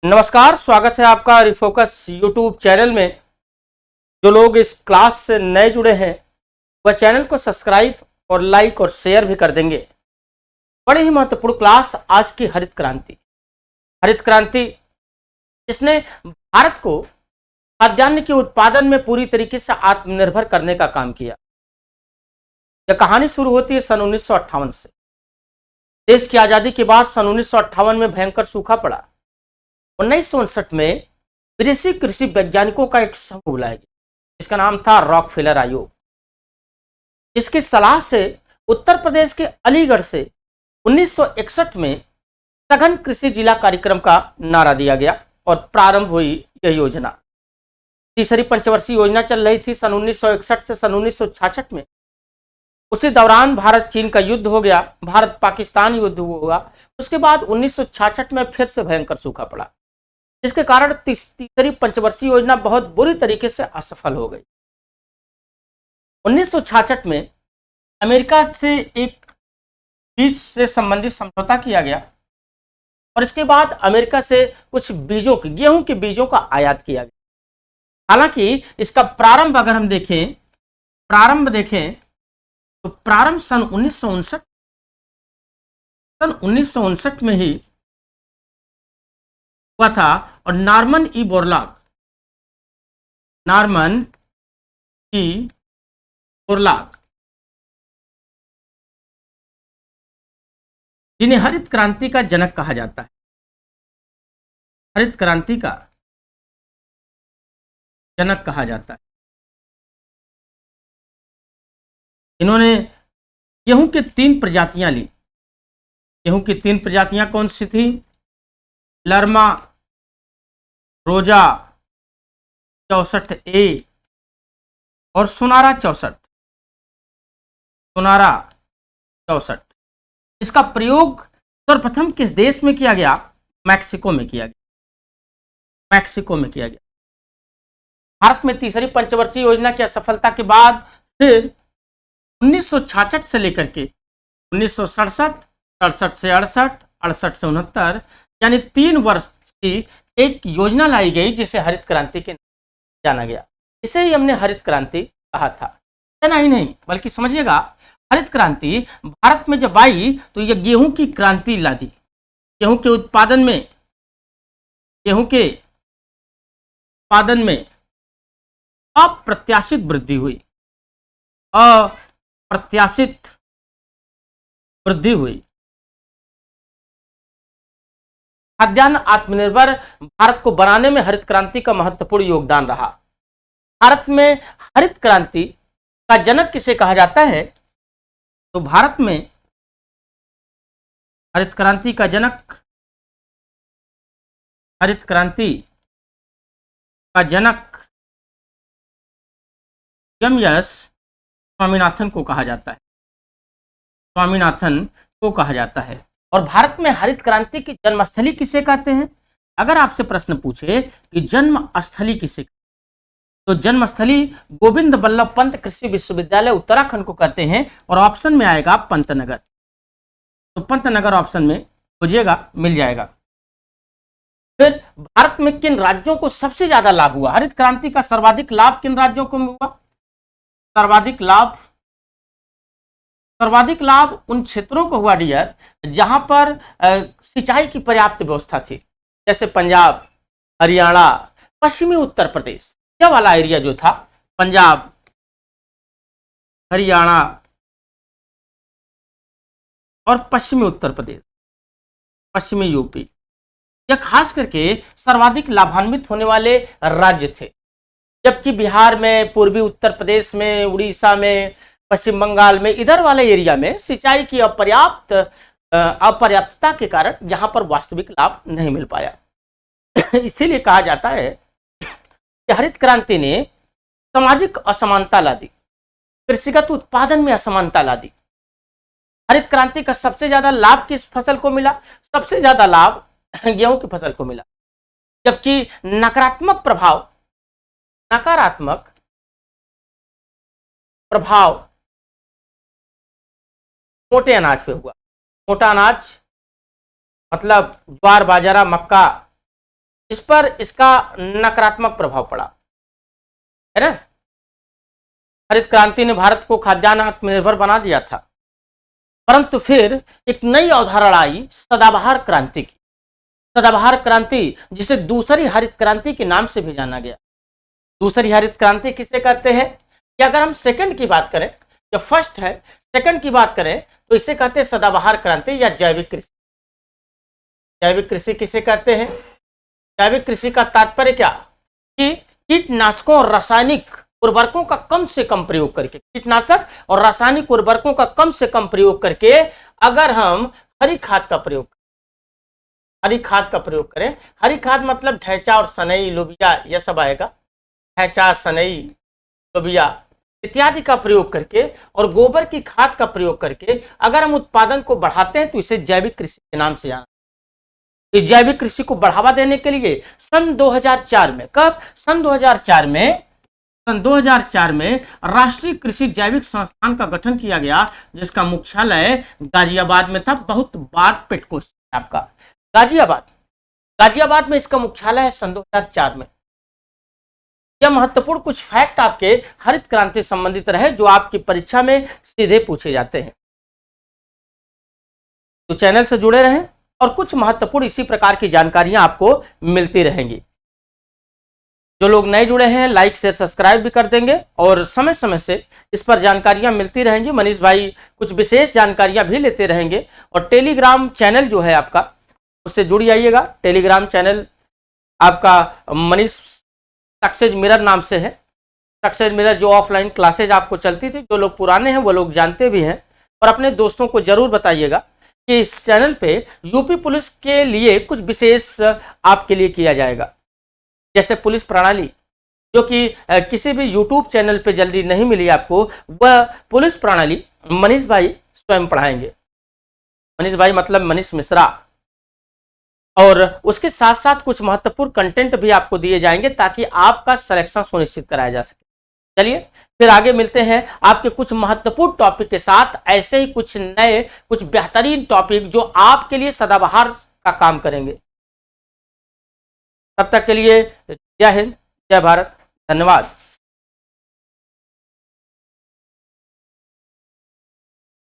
नमस्कार, स्वागत है आपका रिफोकस यूट्यूब चैनल में। जो लोग इस क्लास से नए जुड़े हैं वह चैनल को सब्सक्राइब और लाइक और शेयर भी कर देंगे। बड़ी ही महत्वपूर्ण क्लास आज की हरित क्रांति। हरित क्रांति जिसने भारत को खाद्यान्न के उत्पादन में पूरी तरीके से आत्मनिर्भर करने का काम किया। यह कहानी शुरू होती है सन 1958 से। देश की आजादी के बाद सन 1958 में भयंकर सूखा पड़ा। 1959 में विदेशी कृषि वैज्ञानिकों का एक समूह बुलाया गया जिसका नाम था रॉकफेलर आयोग। इसकी सलाह से उत्तर प्रदेश के अलीगढ़ से 1961 में सघन कृषि जिला कार्यक्रम का नारा दिया गया और प्रारंभ हुई यह योजना। तीसरी पंचवर्षीय योजना चल रही थी सन 1961 से सन 1966 में। उसी दौरान भारत चीन का युद्ध हो गया, भारत पाकिस्तान युद्ध हुआ। उसके बाद 1966 में फिर से भयंकर सूखा पड़ा, जिसके कारण तीसरी पंचवर्षीय योजना बहुत बुरी तरीके से असफल हो गई। 1966 में अमेरिका से एक बीज से संबंधित समझौता किया गया और इसके बाद अमेरिका से कुछ बीजों के गेहूं के बीजों का आयात किया गया। हालांकि इसका प्रारंभ अगर हम देखें तो प्रारंभ सन 1959 में ही हुआ था और नॉर्मन ई बोरलॉग जिन्हें हरित क्रांति का जनक कहा जाता है। हरित क्रांति का जनक कहा जाता है। इन्होंने गेहूं की 3 प्रजातियां ली। गेहूं की 3 प्रजातियां कौन सी थी? लरमा, रोजा 64A और सोनारा 64। इसका प्रयोग सर्वप्रथम किस देश में किया गया? मैक्सिको में किया गया। भारत में तीसरी पंचवर्षीय योजना की असफलता के बाद फिर 1966 से लेकर के 1967, 67 से 68, 68 से 69 यानी 3 वर्ष की एक योजना लाई गई जिसे हरित क्रांति के नाम जाना गया। इसे ही हमने हरित क्रांति कहा था। इतना ही नहीं बल्कि समझिएगा, हरित क्रांति भारत में जब आई तो यह गेहूं की क्रांति ला दी। गेहूं के उत्पादन में अप्रत्याशित वृद्धि हुई। खाद्यान्न आत्मनिर्भर भारत को बनाने में हरित क्रांति का महत्वपूर्ण योगदान रहा। भारत में हरित क्रांति का जनक किसे कहा जाता है? तो भारत में हरित क्रांति का जनक एम.एस. स्वामीनाथन को कहा जाता है। और भारत में हरित क्रांति की जन्मस्थली किसे कहते हैं? अगर आपसे प्रश्न पूछे कि जन्मस्थली किसे, तो जन्मस्थली गोविंद बल्लभ पंत कृषि विश्वविद्यालय उत्तराखंड को कहते हैं और ऑप्शन में आएगा पंतनगर। तो पंतनगर ऑप्शन में खोजिएगा, मिल जाएगा। फिर भारत में किन राज्यों को सबसे ज्यादा लाभ हुआ? हरित क्रांति का सर्वाधिक लाभ किन राज्यों को हुआ? सर्वाधिक लाभ उन क्षेत्रों को हुआ डियर जहां पर सिंचाई की पर्याप्त व्यवस्था थी, जैसे पंजाब, हरियाणा, पश्चिमी उत्तर प्रदेश। यह वाला एरिया जो था, पंजाब, हरियाणा और पश्चिमी उत्तर प्रदेश, पश्चिमी यूपी, यह खास करके सर्वाधिक लाभान्वित होने वाले राज्य थे। जबकि बिहार में, पूर्वी उत्तर प्रदेश में, उड़ीसा में, पश्चिम बंगाल में, इधर वाले एरिया में सिंचाई की अपर्याप्तता के कारण यहां पर वास्तविक लाभ नहीं मिल पाया। इसीलिए कहा जाता है कि हरित क्रांति ने सामाजिक असमानता ला दी, कृषिगत उत्पादन में असमानता ला दी। हरित क्रांति का सबसे ज्यादा लाभ किस फसल को मिला? सबसे ज्यादा लाभ गेहूं की फसल को मिला। जबकि नकारात्मक प्रभाव मोटे अनाज पे हुआ। मोटा अनाज मतलब ज्वार, बाजरा, मक्का, इस पर इसका नकारात्मक प्रभाव पड़ा, है ना। हरित क्रांति ने भारत को खाद्यान्न आत्मनिर्भर बना दिया था, परंतु फिर एक नई अवधारणा आई सदाबहार क्रांति की। सदाबहार क्रांति, जिसे दूसरी हरित क्रांति के नाम से भी जाना गया। दूसरी हरित क्रांति किसे कहते हैं, कि अगर हम सेकंड की बात करें, जो फर्स्ट है, सेकंड की बात करें तो इसे कहते हैं सदाबहार क्रांति या जैविक कृषि। जैविक कृषि किसे कहते हैं? जैविक कृषि का तात्पर्य क्या, कि कीटनाशकों और रासायनिक उर्वरकों का कम से कम प्रयोग करके, कीटनाशक और रासायनिक उर्वरकों का कम से कम प्रयोग करके अगर हम हरी खाद का प्रयोग करें, हरी खाद मतलब ढैंचा और सनई, लोबिया, यह सब आएगा। ढैंचा, सनई, लोबिया इत्यादि का प्रयोग करके और गोबर की खाद का प्रयोग करके अगर हम उत्पादन को बढ़ाते हैं तो इसे जैविक कृषि के नाम से जाना। इस जैविक कृषि को बढ़ावा देने के लिए सन 2004 में, कब? सन 2004 में राष्ट्रीय कृषि जैविक संस्थान का गठन किया गया, जिसका मुख्यालय गाजियाबाद में था। बहुत बार पेट क्वेश्चन आपका, गाजियाबाद में इसका मुख्यालय है सन 2004 में। यह महत्वपूर्ण कुछ फैक्ट आपके हरित क्रांति संबंधित रहे जो आपकी परीक्षा में सीधे पूछे जाते हैं। तो चैनल से जुड़े रहें और कुछ महत्वपूर्ण इसी प्रकार की जानकारियां आपको मिलती रहेंगी। जो लोग नए जुड़े हैं लाइक शेयर सब्सक्राइब भी कर देंगे और समय समय से इस पर जानकारियां मिलती रहेंगी। मनीष भाई कुछ विशेष जानकारियां भी लेते रहेंगे और टेलीग्राम चैनल जो है आपका, उससे जुड़ जाइएगा। टेलीग्राम चैनल आपका मनीष सक्सेस मिरर नाम से है। सक्सेस मिरर जो ऑफलाइन क्लासेज आपको चलती थी, जो लोग पुराने हैं वो लोग जानते भी हैं, और अपने दोस्तों को जरूर बताइएगा कि इस चैनल पे यूपी पुलिस के लिए कुछ विशेष आपके लिए किया जाएगा। जैसे पुलिस प्रणाली, जो कि किसी भी यूट्यूब चैनल पे जल्दी नहीं मिली आपको, वह पुलिस प्रणाली मनीष भाई स्वयं पढ़ाएंगे। मनीष भाई मतलब मनीष मिश्रा। और उसके साथ साथ कुछ महत्वपूर्ण कंटेंट भी आपको दिए जाएंगे ताकि आपका सिलेक्शन सुनिश्चित कराया जा सके। चलिए फिर आगे मिलते हैं आपके कुछ महत्वपूर्ण टॉपिक के साथ, ऐसे ही कुछ नए, कुछ बेहतरीन टॉपिक जो आपके लिए सदाबहार का काम करेंगे। तब तक के लिए जय हिंद, जय भारत, धन्यवाद।